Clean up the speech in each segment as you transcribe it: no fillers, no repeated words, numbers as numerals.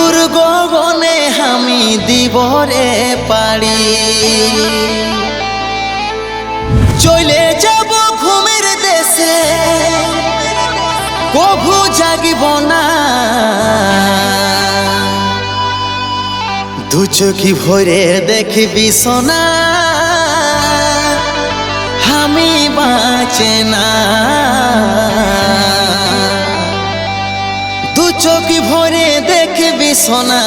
দূর গগনে আমি দিবরে পারি চলে যাব ঘুমের দেশে কভু জাগিব না দু চোখি ভরে দেখবি সোনা আমি বাঁচে না দু চোখি ভরে দেখবি সোনা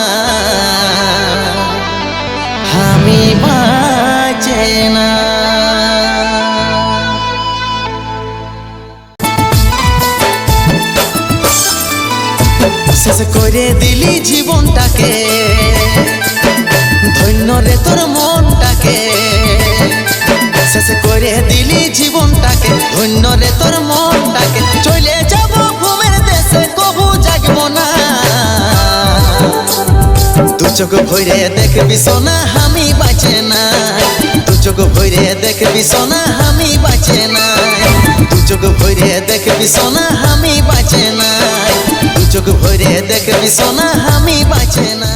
আমি বাঁচে না শেষ করে দিলি জীবনটাকে ধন্য রে তোর মনটাকে শেষ করে দিলি জীবনটাকে ধন্য রে তোর মনটাকে চলে যাব ঘুমের দেশে কবু জাগব না দু চোখ ভরে দেখবি সোনা আমি বাঁচে না দু চোখ ভরে দেখবি সোনা আমি বাঁচে না দু চোখ ভরে দেখবি সোনা আমি বাঁচে না দু চোখ ভরে দেখবি সোনা আমি বাঁচে না।